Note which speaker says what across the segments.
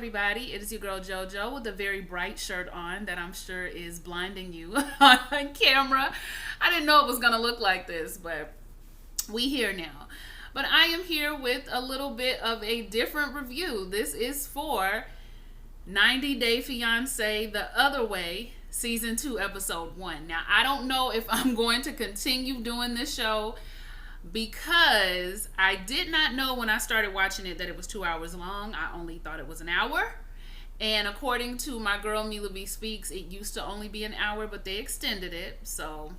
Speaker 1: everybody. It is your girl JoJo with a very bright shirt on that I'm sure is blinding you on camera. I didn't know it was going to look like this, but we here now. But I am here with a little bit of a different review. This is for 90 Day Fiance The Other Way, Season 2, Episode 1. Now, I don't know if I'm going to continue doing this show because I did not know when I started watching it that it was 2 hours long. I only thought it was an hour. And according to my girl Mila B Speaks, it used to only be an hour, but they extended it. So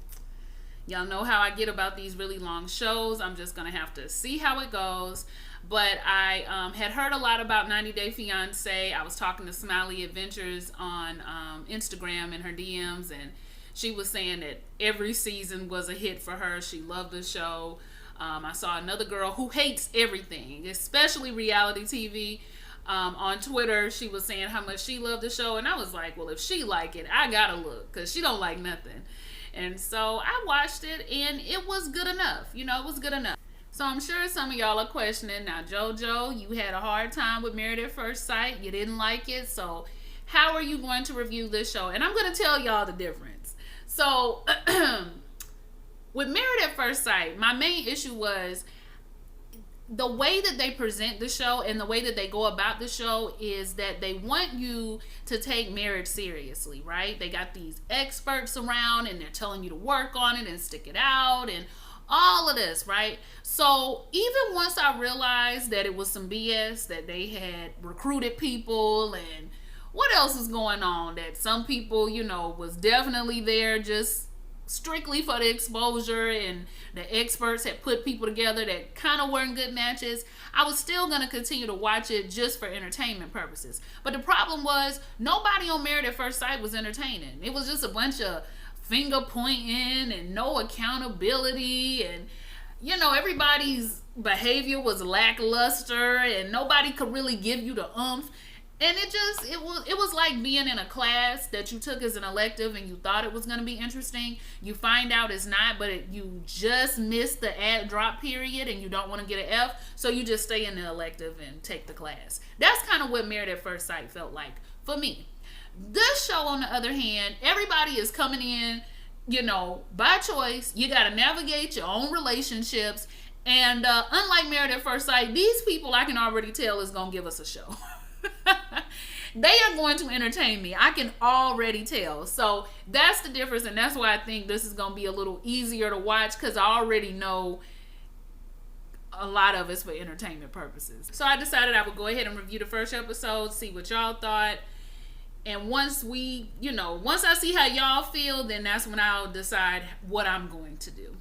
Speaker 1: y'all know how I get about these really long shows. I'm just going to have to see how it goes. But I had heard a lot about 90 Day Fiance. I was talking to Smiley Adventures on Instagram in her DMs, and she was saying that every season was a hit for her. She loved the show. I saw another girl who hates everything, especially reality TV, on Twitter. She was saying how much she loved the show, and I was like, well, if she like it, I gotta look, because she don't like nothing. And so I watched it, and it was good enough. You know, it was good enough. So I'm sure some of y'all are questioning, now, JoJo, you had a hard time with Married at First Sight. You didn't like it, so how are you going to review this show? And I'm going to tell y'all the difference. So with Married at First Sight, my main issue was the way that they present the show and the way that they go about the show is that they want you to take marriage seriously, right? They got these experts around and they're telling you to work on it and stick it out and all of this, right? So even once I realized that it was some BS, that they had recruited people and what else is going on, that some people, you know, was definitely there just strictly for the exposure, and the experts had put people together that kind of weren't good matches, I was still going to continue to watch it just for entertainment purposes. But the problem was nobody on Married at First Sight was entertaining. It was just a bunch of finger pointing and no accountability, and you know, everybody's behavior was lackluster and nobody could really give you the oomph. And it was like being in a class that you took as an elective and you thought it was going to be interesting. You find out it's not, but you just missed the add drop period and you don't want to get an F, so you just stay in the elective and take the class. That's kind of what Married at First Sight felt like for me. This show, on the other hand, everybody is coming in, you know, by choice. You got to navigate your own relationships. And unlike Married at First Sight, these people, I can already tell, is going to give us a show. They are going to entertain me. I can already tell. So that's the difference, and that's why I think this is going to be a little easier to watch, because I already know a lot of it's for entertainment purposes. So I decided I would go ahead and review the first episode, see what y'all thought. And once I see how y'all feel, then that's when I'll decide what I'm going to do.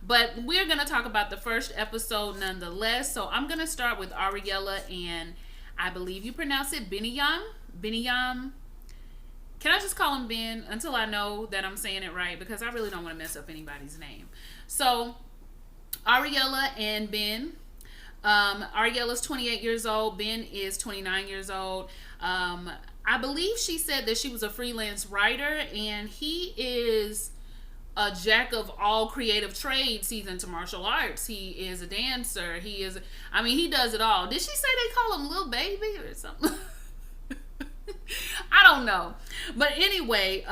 Speaker 1: But we're going to talk about the first episode nonetheless. So I'm going to start with Ariella and I believe you pronounce it Biniyam. Biniyam. Can I just call him Ben until I know that I'm saying it right? Because I really don't want to mess up anybody's name. So Ariella and Ben. Ariella's 28 years old. Ben is 29 years old. I believe she said that she was a freelance writer, and he is a jack of all creative trades. He's into martial arts. He is a dancer. He does it all. Did she say they call him Lil Baby or something? I don't know. But anyway,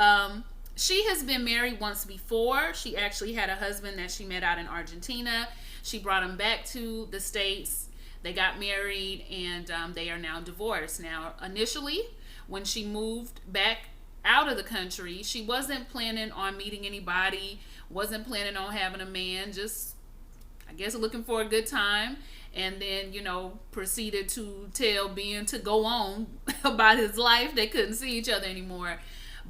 Speaker 1: she has been married once before. She actually had a husband that she met out in Argentina. She brought him back to the States. They got married, and they are now divorced. Now, initially, when she moved back out of the country, she wasn't planning on meeting anybody, wasn't planning on having a man, just, I guess, looking for a good time. And then, you know, proceeded to tell Ben to go on about his life. They couldn't see each other anymore.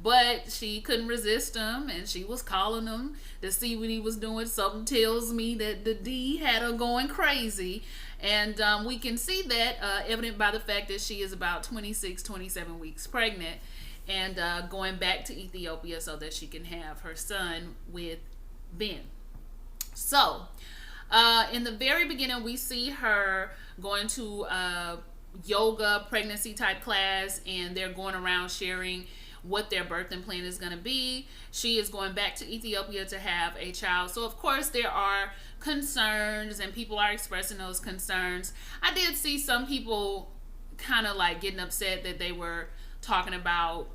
Speaker 1: But she couldn't resist him, and she was calling him to see what he was doing. Something tells me that the D had her going crazy. And we can see that evident by the fact that she is about 26, 27 weeks pregnant and going back to Ethiopia so that she can have her son with Ben. So in the very beginning, we see her going to a yoga pregnancy type class, and they're going around sharing what their birthing plan is going to be. She is going back to Ethiopia to have a child. So of course there are concerns, and people are expressing those concerns. I did see some people kind of like getting upset that they were talking about,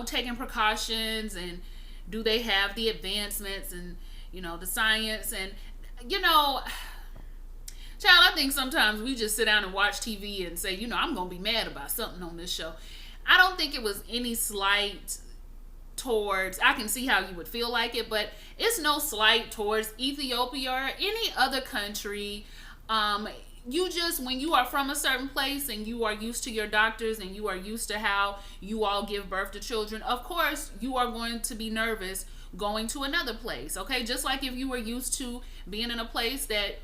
Speaker 1: taking precautions, and do they have the advancements, and the science, and you know child, I think sometimes we just sit down and watch TV and say, I'm gonna be mad about something on this show. I don't think it was any slight towards, I can see how you would feel like it, but it's no slight towards Ethiopia or any other country. You just, when you are from a certain place and you are used to your doctors and you are used to how you all give birth to children, of course you are going to be nervous going to another place. Okay, just like if you were used to being in a place that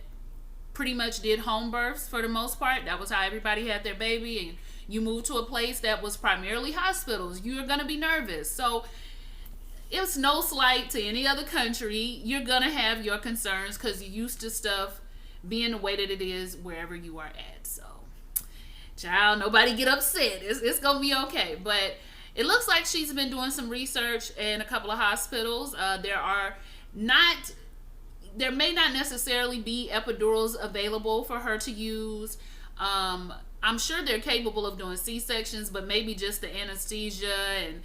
Speaker 1: pretty much did home births for the most part, that was how everybody had their baby, and you moved to a place that was primarily hospitals, you're going to be nervous. So it's no slight to any other country. You're going to have your concerns because you're used to stuff being the way that it is wherever you are at. So, child, nobody get upset. It's going to be okay. But it looks like she's been doing some research in a couple of hospitals. There may not necessarily be epidurals available for her to use. I'm sure they're capable of doing C-sections, but maybe just the anesthesia and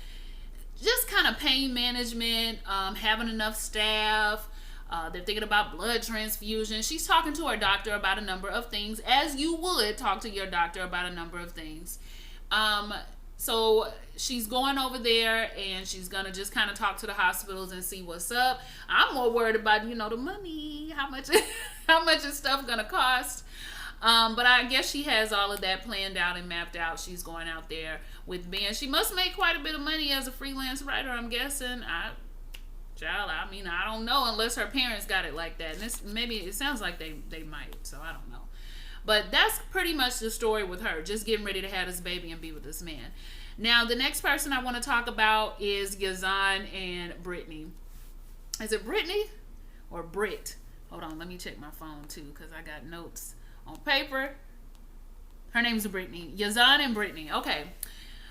Speaker 1: just kind of pain management, having enough staff. They're thinking about blood transfusion. She's talking to her doctor about a number of things, as you would talk to your doctor about a number of things. So she's going over there and she's going to just kind of talk to the hospitals and see what's up. I'm more worried about, the money, how much is stuff going to cost. But I guess she has all of that planned out and mapped out. She's going out there with Ben. She must make quite a bit of money as a freelance writer, I'm guessing. I don't know, unless her parents got it like that. And maybe it sounds like they might, so I don't know. But that's pretty much the story with her, just getting ready to have this baby and be with this man. Now, the next person I want to talk about is Yazan and Brittany. Is it Brittany or Brit? Hold on, let me check my phone too, because I got notes on paper. Her name's Brittany. Yazan and Brittany. Okay.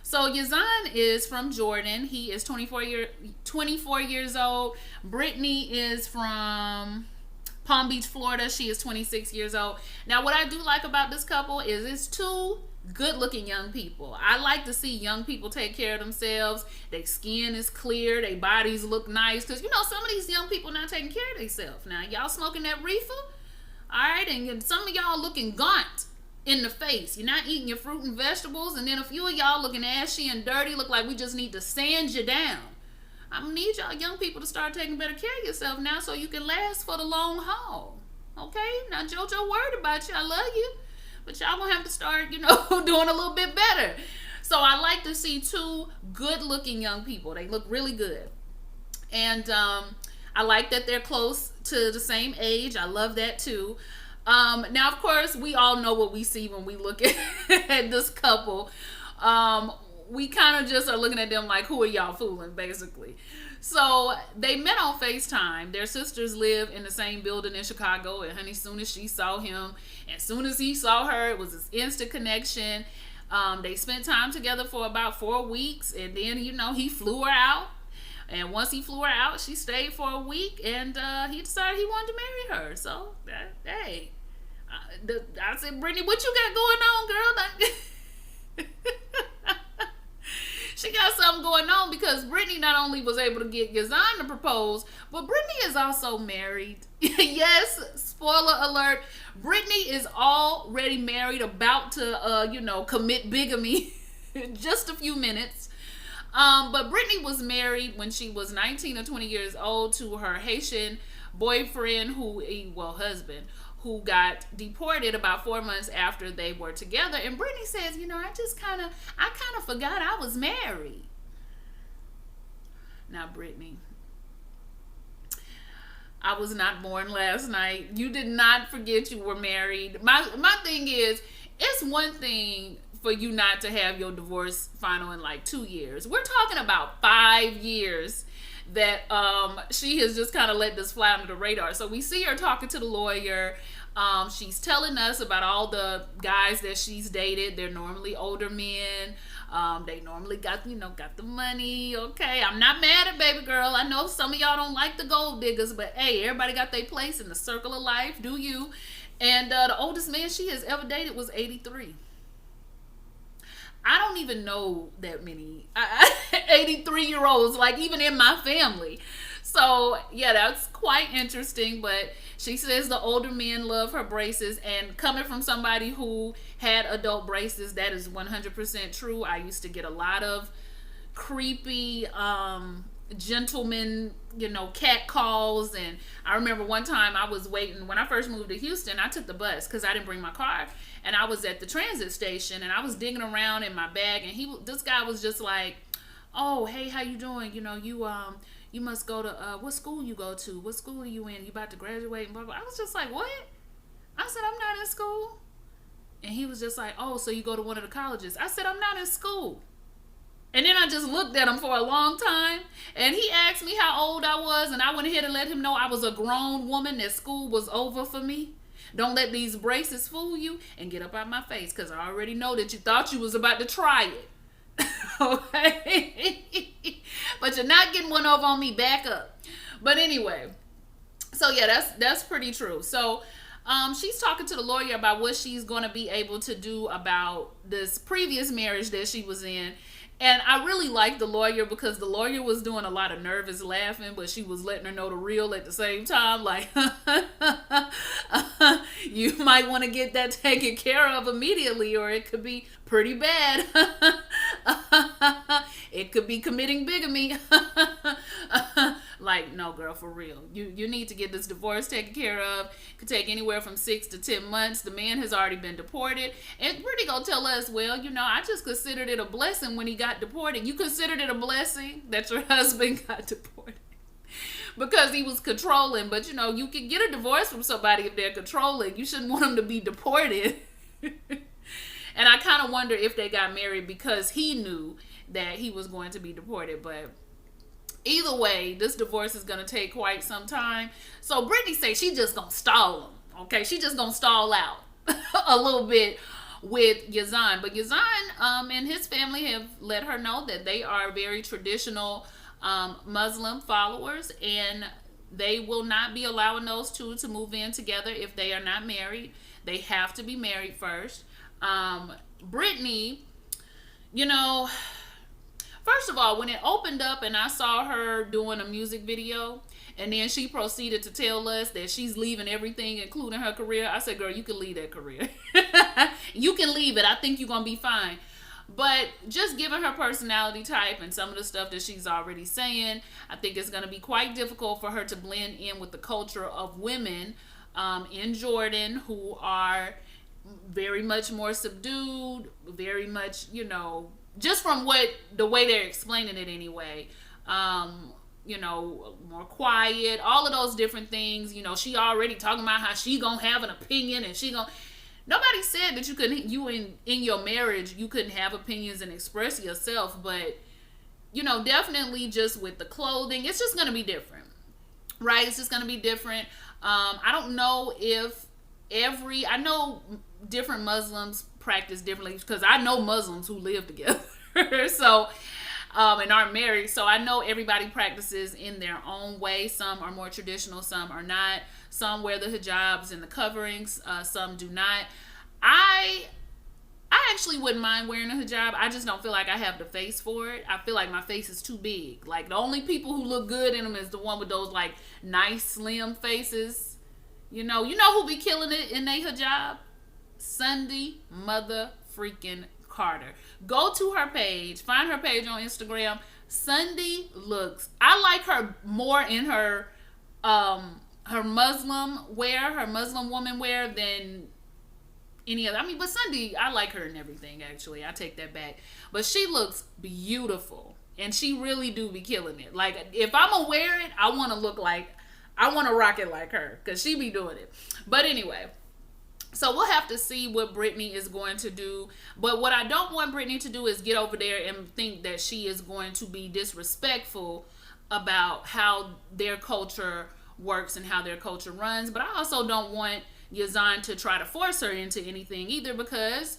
Speaker 1: So Yazan is from Jordan. He is 24 years old. Brittany is from Palm Beach, Florida. She is 26 years old. Now, what I do like about this couple is it's two good-looking young people. I like to see young people take care of themselves. Their skin is clear. Their bodies look nice. Because, some of these young people not taking care of themselves. Now, y'all smoking that reefer? All right, and some of y'all looking gaunt in the face. You're not eating your fruit and vegetables, and then a few of y'all looking ashy and dirty, look like we just need to sand you down. I'm gonna need y'all young people to start taking better care of yourself now so you can last for the long haul. Okay? Now, JoJo worried about you. I love you. But y'all gonna have to start, doing a little bit better. So I like to see two good-looking young people. They look really good. And I like that they're close to the same age. I love that too. Now, of course, we all know what we see when we look at this couple. We kind of just are looking at them like, who are y'all fooling, basically. So they met on FaceTime. Their sisters live in the same building in Chicago. And honey, as soon as she saw him, as soon as he saw her, it was this instant connection. They spent time together for about 4 weeks. And then, he flew her out. And once he flew her out, she stayed for a week, and he decided he wanted to marry her. So, hey, I said, Brittany, what you got going on, girl? She got something going on because Brittany not only was able to get Yazan to propose, but Brittany is also married. Yes, spoiler alert, Brittany is already married, about to, commit bigamy in just a few minutes. But Brittany was married when she was 19 or 20 years old to her Haitian boyfriend, husband, who got deported about 4 months after they were together. And Brittany says, I kind of forgot I was married. Now, Brittany, I was not born last night. You did not forget you were married. My thing is, it's one thing for you not to have your divorce final in like 2 years. We're talking about 5 years that she has just kind of let this fly under the radar. So we see her talking to the lawyer. She's telling us about all the guys that she's dated. They're normally older men. They normally got the money. Okay, I'm not mad at baby girl. I know some of y'all don't like the gold diggers, but hey, everybody got their place in the circle of life. Do you? And the oldest man she has ever dated was 83. I don't even know that many 83-year-olds, like even in my family. So yeah, that's quite interesting. But she says the older men love her braces, and coming from somebody who had adult braces, that is 100% true. I used to get a lot of creepy gentleman, cat calls. And I remember one time I was waiting when I first moved to Houston. I took the bus because I didn't bring my car, and I was at the transit station, and I was digging around in my bag, and this guy was just like, "Oh, hey, how you doing? You must go to what school you go to? What school are you in? You about to graduate?" And blah blah. I was just like, "What?" I said, "I'm not in school." And he was just like, "Oh, so you go to one of the colleges?" I said, "I'm not in school." And then I just looked at him for a long time, and he asked me how old I was, and I went ahead and let him know I was a grown woman, that school was over for me. Don't let these braces fool you, and get up out my face, because I already know that you thought you was about to try it. Okay? But you're not getting one over on me. Back up. But anyway, so yeah, that's pretty true. So she's talking to the lawyer about what she's going to be able to do about this previous marriage that she was in. And I really liked the lawyer, because the lawyer was doing a lot of nervous laughing, but she was letting her know the real at the same time. Like, you might want to get that taken care of immediately, or it could be pretty bad. It could be committing bigamy. Like, no, girl, for real. You need to get this divorce taken care of. It could take anywhere from 6 to 10 months. The man has already been deported. And Brittany gonna tell us, well, I just considered it a blessing when he got deported. You considered it a blessing that your husband got deported because he was controlling. But you can get a divorce from somebody if they're controlling. You shouldn't want them to be deported. And I kind of wonder if they got married because he knew that he was going to be deported. But either way, this divorce is going to take quite some time. So Brittany say she just going to stall him. Okay, she just going to stall out a little bit with Yazan. But Yazan and his family have let her know that they are very traditional Muslim followers, and they will not be allowing those two to move in together if they are not married. They have to be married first. Brittany, first of all, when it opened up and I saw her doing a music video, and then she proceeded to tell us that she's leaving everything, including her career, I said, girl, you can leave that career. You can leave it. I think you're going to be fine. But just given her personality type and some of the stuff that she's already saying, I think it's going to be quite difficult for her to blend in with the culture of women in Jordan who are very much more subdued, very much, just from the way they're explaining it anyway, more quiet, all of those different things. She already talking about how she gonna have an opinion, and nobody said that in your marriage you couldn't have opinions and express yourself, but definitely just with the clothing, it's just gonna be different, right? It's just gonna be different. I don't know if I know different Muslims practice differently, because I know Muslims who live together so and aren't married, so I know everybody practices in their own way. Some are more traditional, some are not. Some wear the hijabs and the coverings, some do not. I actually wouldn't mind wearing a hijab. I just don't feel like I have the face for it. I feel like my face is too big. Like, the only people who look good in them is the one with those like nice slim faces. You know who be killing it in their hijab? Sunday mother freaking Carter. Go to her page. Find her page on Instagram. Sunday looks. I like her more in her Muslim wear, her Muslim woman wear, than any other. But Sunday, I like her in everything, actually. I take that back. But she looks beautiful. And she really do be killing it. Like, if I'm going to wear it, I want to rock it like her, because she be doing it. But anyway, so we'll have to see what Brittany is going to do. But what I don't want Brittany to do is get over there and think that she is going to be disrespectful about how their culture works and how their culture runs. But I also don't want Yazan to try to force her into anything either, because,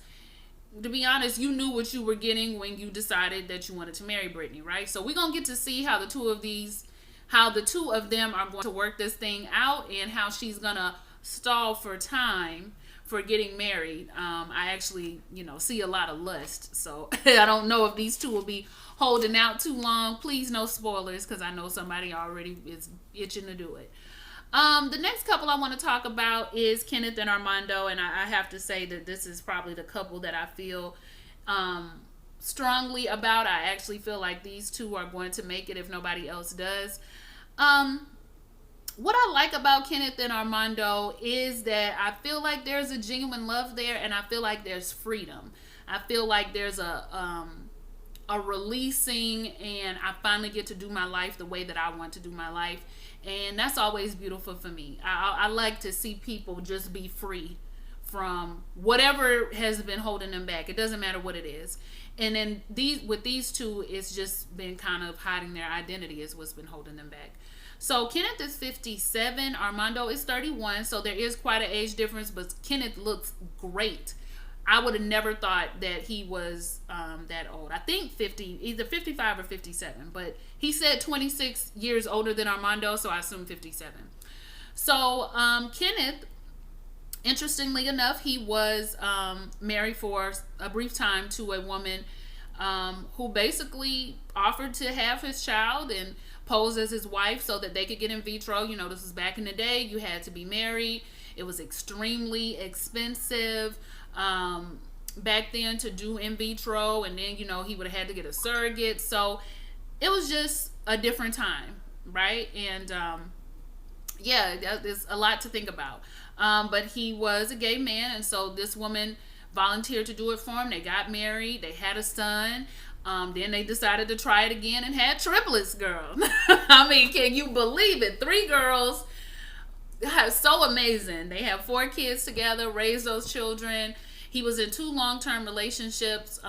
Speaker 1: to be honest, you knew what you were getting when you decided that you wanted to marry Brittany, right? So we're going to get to see how the two of them are going to work this thing out, and how she's going to stall for time for getting married. I actually, see a lot of lust. So I don't know if these two will be holding out too long. Please, no spoilers, because I know somebody already is itching to do it. The next couple I want to talk about is Kenneth and Armando, and I have to say that this is probably the couple that I feel strongly about. I actually feel like these two are going to make it if nobody else does. What I like about Kenneth and Armando is that I feel like there's a genuine love there, and I feel like there's freedom. I feel like there's a releasing, and I finally get to do my life the way that I want to do my life, and that's always beautiful for me. I like to see people just be free from whatever has been holding them back. It doesn't matter what it is. And then with these two, it's just been kind of hiding their identity is what's been holding them back. So Kenneth is 57, Armando is 31, so there is quite an age difference, but Kenneth looks great. I would have never thought that he was that old. I think 50, either 55 or 57, but he said 26 years older than Armando, so I assume 57. So Kenneth, interestingly enough, he was married for a brief time to a woman who basically offered to have his child and pose as his wife so that they could get in vitro. This was back in the day. You had to be married. It was extremely expensive back then to do in vitro, and then he would have had to get a surrogate. So it was just a different time, right? And there's a lot to think about. But he was a gay man, and so this woman volunteered to do it for him. They got married. They had a son. Then they decided to try it again and had triplets, girl. I mean, can you believe it? 3 girls. So amazing. They have 4 kids together, raised those children. He was in 2 long-term relationships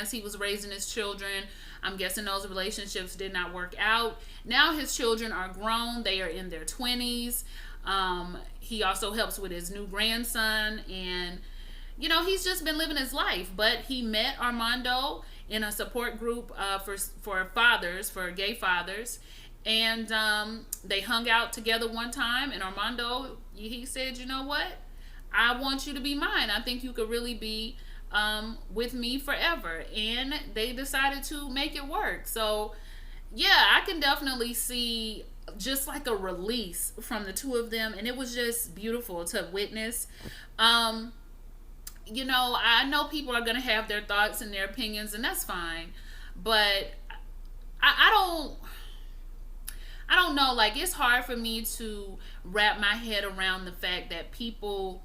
Speaker 1: as he was raising his children. I'm guessing those relationships did not work out. Now his children are grown. They are in their 20s. He also helps with his new grandson. And, he's just been living his life. But he met Armando in a support group for fathers, for gay fathers. And they hung out together one time. And Armando, he said, you know what? I want you to be mine. I think you could really be with me forever. And they decided to make it work. So, yeah, I can definitely see just like a release from the two of them. And it was just beautiful to witness. I know people are going to have their thoughts and their opinions, and that's fine. But I don't know. Like, it's hard for me to wrap my head around the fact that people,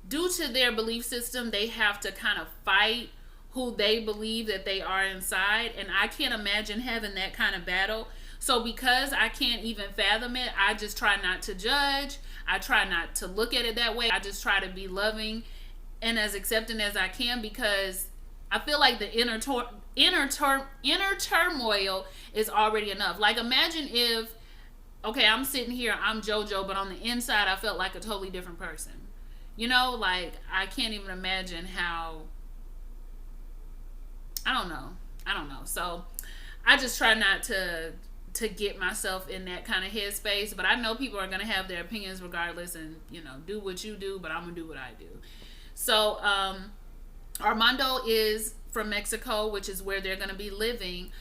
Speaker 1: due to their belief system, they have to kind of fight who they believe that they are inside. And I can't imagine having that kind of battle. So because I can't even fathom it, I just try not to judge. I try not to look at it that way. I just try to be loving and as accepting as I can, because I feel like the inner turmoil is already enough. Like, imagine if, okay, I'm sitting here, I'm JoJo, but on the inside, I felt like a totally different person. Like, I can't even imagine how, I don't know. So I just try not to get myself in that kind of headspace. But I know people are going to have their opinions regardless, and, do what you do, but I'm going to do what I do. So, Armando is from Mexico, which is where they're going to be living.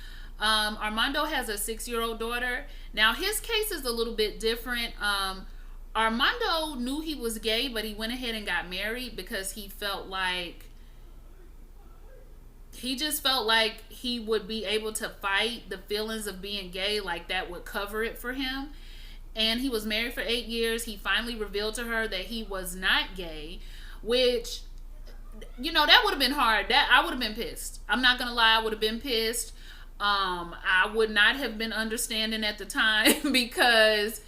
Speaker 1: Armando has a 6-year-old daughter. Now, his case is a little bit different. Armando knew he was gay, but he went ahead and got married because he felt like he would be able to fight the feelings of being gay, like that would cover it for him. And he was married for 8 years. He finally revealed to her that he was not gay, which, that would have been hard. That I would have been pissed. I'm not gonna lie, I would have been pissed. I would not have been understanding at the time because,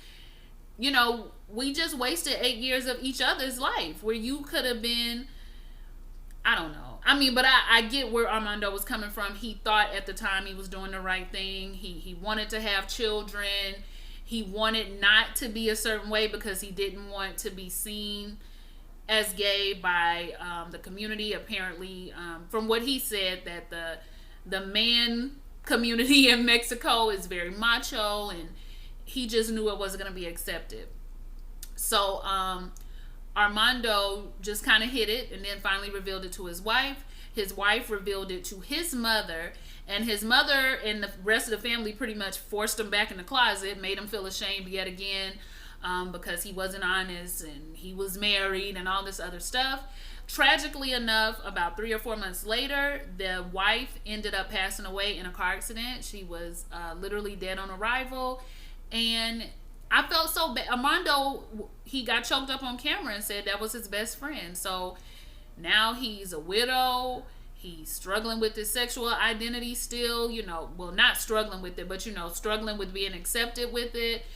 Speaker 1: we just wasted 8 years of each other's life where you could have been, I don't know. I mean, but I get where Armando was coming from. He thought at the time he was doing the right thing. He wanted to have children. He wanted not to be a certain way because he didn't want to be seen as gay by the community. Apparently, from what he said, that the man community in Mexico is very macho, and he just knew it wasn't going to be accepted. So Armando just kind of hid it and then finally revealed it to his wife. His wife revealed it to his mother, and his mother and the rest of the family pretty much forced him back in the closet, made him feel ashamed yet again, because he wasn't honest and he was married and all this other stuff. Tragically enough, about 3 or 4 months later, the wife ended up passing away in a car accident. She was literally dead on arrival, and I felt so bad. Armando, he got choked up on camera and said that was his best friend. So now he's a widow. He's struggling with his sexual identity still, well, not struggling with it, but, struggling with being accepted with it.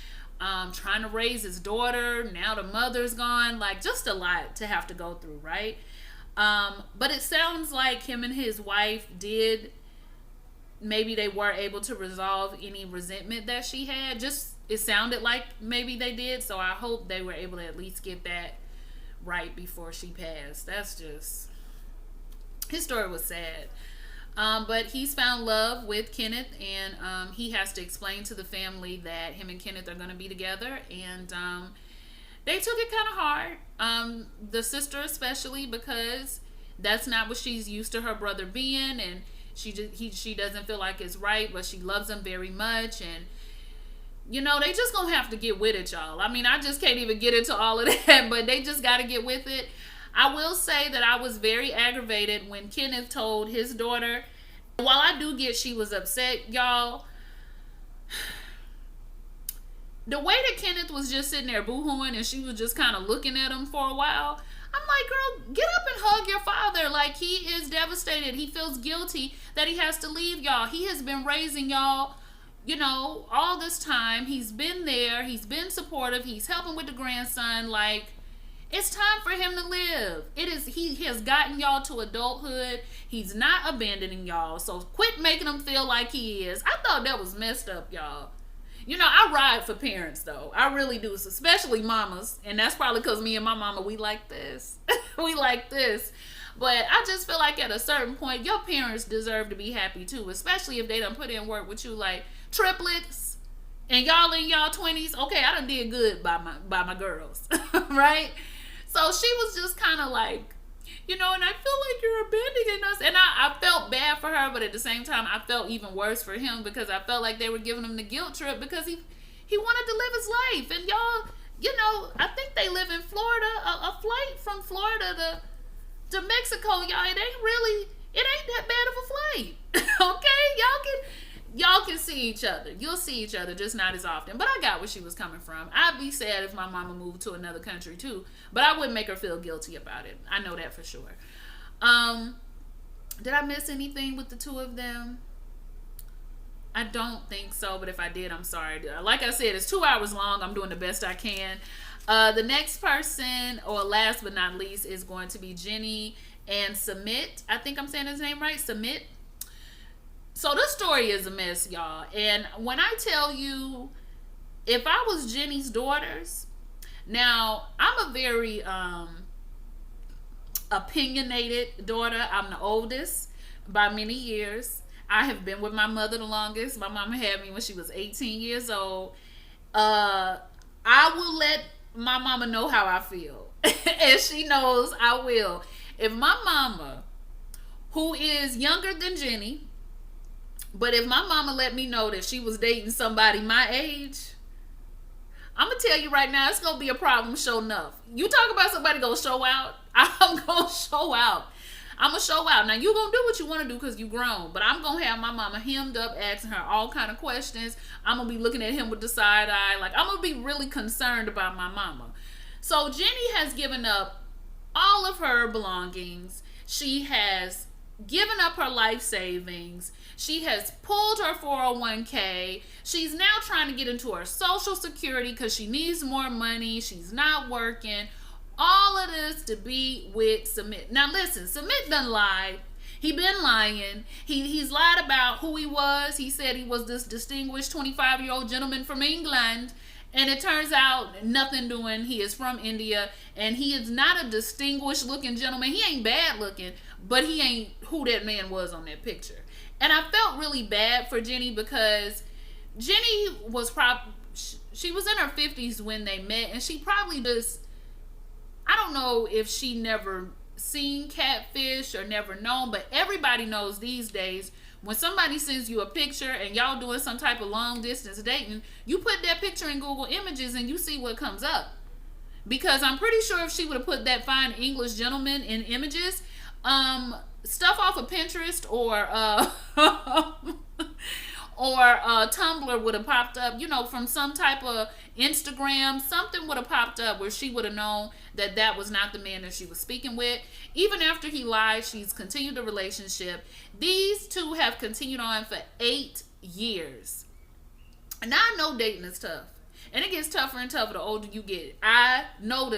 Speaker 1: Trying to raise his daughter. Now the mother's gone. Like, just a lot to have to go through, right? But it sounds like him and his wife maybe they were able to resolve any resentment that she had. It sounded like maybe they did. So I hope they were able to at least get that right before she passed. His story was sad. But he's found love with Kenneth, and he has to explain to the family that him and Kenneth are going to be together. And they took it kind of hard, the sister especially, because that's not what she's used to her brother being, and she doesn't feel like it's right, but she loves him very much. And they just gonna have to get with it, y'all. I mean, I just can't even get into all of that, but they just got to get with it. I will say that I was very aggravated when Kenneth told his daughter. While I do get she was upset, y'all, the way that Kenneth was just sitting there boo-hooing and she was just kind of looking at him for a while, I'm like, girl, get up and hug your father. Like, he is devastated. He feels guilty that he has to leave y'all. He has been raising y'all, all this time. He's been there. He's been supportive. He's helping with the grandson. Like, it's time for him to live. He has gotten y'all to adulthood. He's not abandoning y'all. So quit making him feel like he is. I thought that was messed up, y'all. I ride for parents, though. I really do, especially mamas. And that's probably because me and my mama, we like this. We like this. But I just feel like at a certain point, your parents deserve to be happy, too. Especially if they done put in work with you, like triplets. And y'all in y'all 20s. Okay, I done did good by my girls. Right? So she was just kind of like, and I feel like you're abandoning us. And I felt bad for her, but at the same time, I felt even worse for him because I felt like they were giving him the guilt trip because he wanted to live his life. And y'all, I think they live in Florida. A flight from Florida to Mexico, y'all, it ain't that bad of a flight. Okay? Y'all can see each other. You'll see each other, just not as often. But I got where she was coming from. I'd be sad if my mama moved to another country too. But I wouldn't make her feel guilty about it. I know that for sure. Did I miss anything with the two of them? I don't think so. But if I did, I'm sorry. Like I said, it's 2 hours long. I'm doing the best I can. The next person, or last but not least, is going to be Jenny and Sumit. I think I'm saying his name right. Sumit. So this story is a mess, y'all. And when I tell you, if I was Jenny's daughters, now I'm a very opinionated daughter. I'm the oldest by many years. I have been with my mother the longest. My mama had me when she was 18 years old. I will let my mama know how I feel. And she knows I will. If my mama, who is younger than Jenny, but if my mama let me know that she was dating somebody my age, I'm going to tell you right now, it's going to be a problem sure enough. You talk about somebody going to show out, I'm going to show out. I'm going to show out. Now, you going to do what you want to do because you grown, but I'm going to have my mama hemmed up, asking her all kind of questions. I'm going to be looking at him with the side eye. Like, I'm going to be really concerned about my mama. So, Jenny has given up all of her belongings. She has given up her life savings. She has pulled her 401k. She's now trying to get into her Social Security because she needs more money. She's not working. All of this to be with Sumit. Now listen, Sumit done lied. He been lying. He's lied about who he was. He said he was this distinguished 25-year-old gentleman from England. And it turns out nothing doing. He is from India. And he is not a distinguished looking gentleman. He ain't bad looking. But he ain't who that man was on that picture. And I felt really bad for Jenny because Jenny was she was in her 50s when they met. And she probably just, I don't know if she never seen catfish or never known, but everybody knows these days when somebody sends you a picture and y'all doing some type of long distance dating, you put that picture in Google Images and you see what comes up. Because I'm pretty sure if she would have put that fine English gentleman in images, stuff off of Pinterest or Tumblr would have popped up, from some type of Instagram, something would have popped up where she would have known that that was not the man that she was speaking with. Even after he lied, she's continued the relationship. These two have continued on for 8 years. And I know dating is tough. And it gets tougher and tougher the older you get. I know.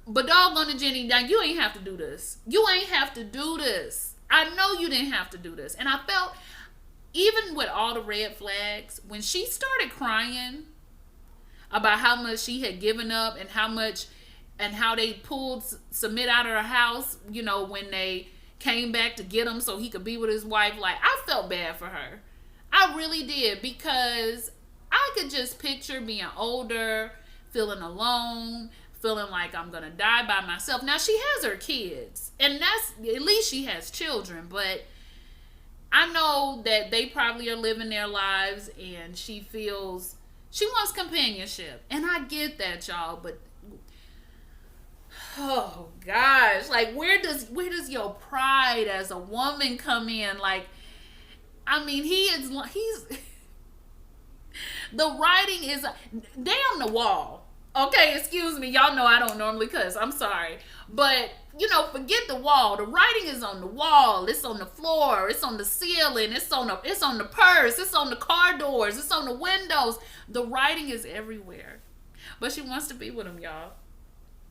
Speaker 1: But doggone it, Jenny, now you ain't have to do this. You ain't have to do this. I know you didn't have to do this. And I felt, even with all the red flags, when she started crying about how much she had given up and how they pulled Submit out of her house, when they came back to get him so he could be with his wife, like, I felt bad for her. I really did, because I could just picture being older, feeling alone, feeling like I'm gonna die by myself. Now she has her kids, and that's, at least she has children, but I know that they probably are living their lives and she feels she wants companionship. And I get that, y'all, but oh gosh, like where does your pride as a woman come in? Like, I mean, he's the writing is down the wall. Okay, excuse me. Y'all know I don't normally cuss. I'm sorry. But, forget the wall. The writing is on the wall. It's on the floor. It's on the ceiling. It's on the purse. It's on the car doors. It's on the windows. The writing is everywhere. But she wants to be with him, y'all.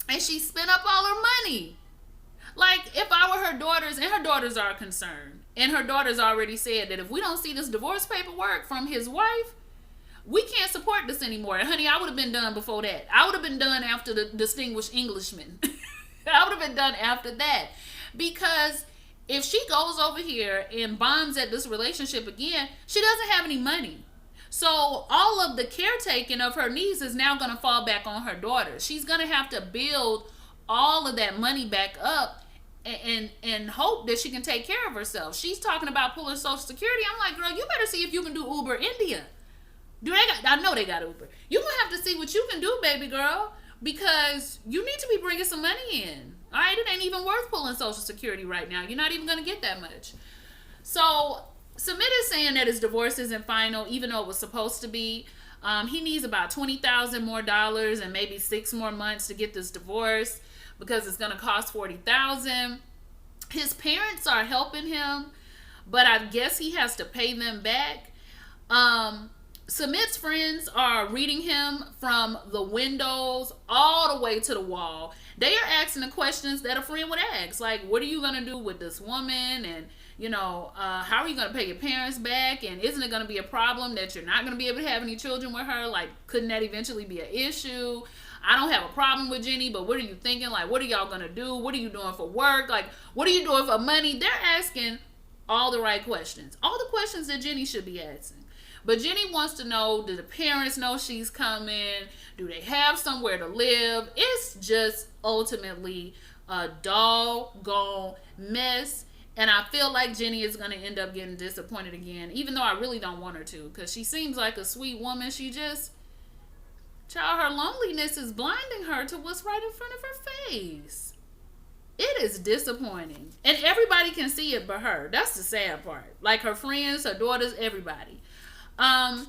Speaker 1: And she spent up all her money. Like, if I were her daughters, and her daughters are concerned, and her daughters already said that if we don't see this divorce paperwork from his wife, we can't support this anymore. And honey, I would have been done before that. I would have been done after the Distinguished Englishman. I would have been done after that. Because if she goes over here and bombs at this relationship again, she doesn't have any money. So all of the caretaking of her niece is now going to fall back on her daughter. She's going to have to build all of that money back up and hope that she can take care of herself. She's talking about pulling Social Security. I'm like, girl, you better see if you can do Uber India. I know they got Uber. You're going to have to see what you can do, baby girl, because you need to be bringing some money in. All right? It ain't even worth pulling Social Security right now. You're not even going to get that much. So Submit is saying that his divorce isn't final, even though it was supposed to be. He needs about $20,000 more and maybe 6 more months to get this divorce because it's going to cost $40,000. His parents are helping him, but I guess he has to pay them back. Submit's friends are reading him from the windows all the way to the wall. They are asking the questions that a friend would ask, like, what are you going to do with this woman? And, how are you going to pay your parents back? And isn't it going to be a problem that you're not going to be able to have any children with her? Like, couldn't that eventually be an issue? I don't have a problem with Jenny, but what are you thinking? Like, what are y'all going to do? What are you doing for work? Like, what are you doing for money? They're asking all the right questions. All the questions that Jenny should be asking. But Jenny wants to know, do the parents know she's coming? Do they have somewhere to live? It's just ultimately a doggone mess. And I feel like Jenny is going to end up getting disappointed again, even though I really don't want her to, because she seems like a sweet woman. Child, her loneliness is blinding her to what's right in front of her face. It is disappointing. And everybody can see it but her. That's the sad part. Like her friends, her daughters, everybody. I'm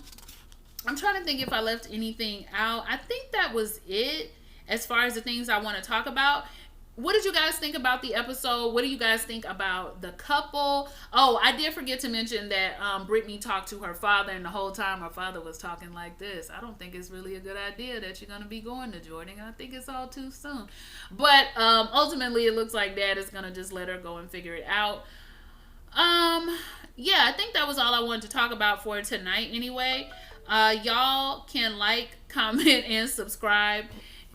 Speaker 1: trying to think if I left anything out. I think that was it as far as the things I want to talk about. What did you guys think about the episode? What do you guys think about the couple? Oh, I did forget to mention that Brittany talked to her father, and the whole time her father was talking like this. I don't think it's really a good idea that you're going to be going to Jordan. I think it's all too soon. But ultimately, it looks like Dad is going to just let her go and figure it out. Yeah, I think that was all I wanted to talk about for tonight anyway. Y'all can like, comment, and subscribe.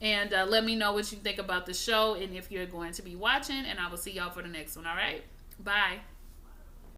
Speaker 1: And let me know what you think about the show and if you're going to be watching. And I will see y'all for the next one, all right? Bye.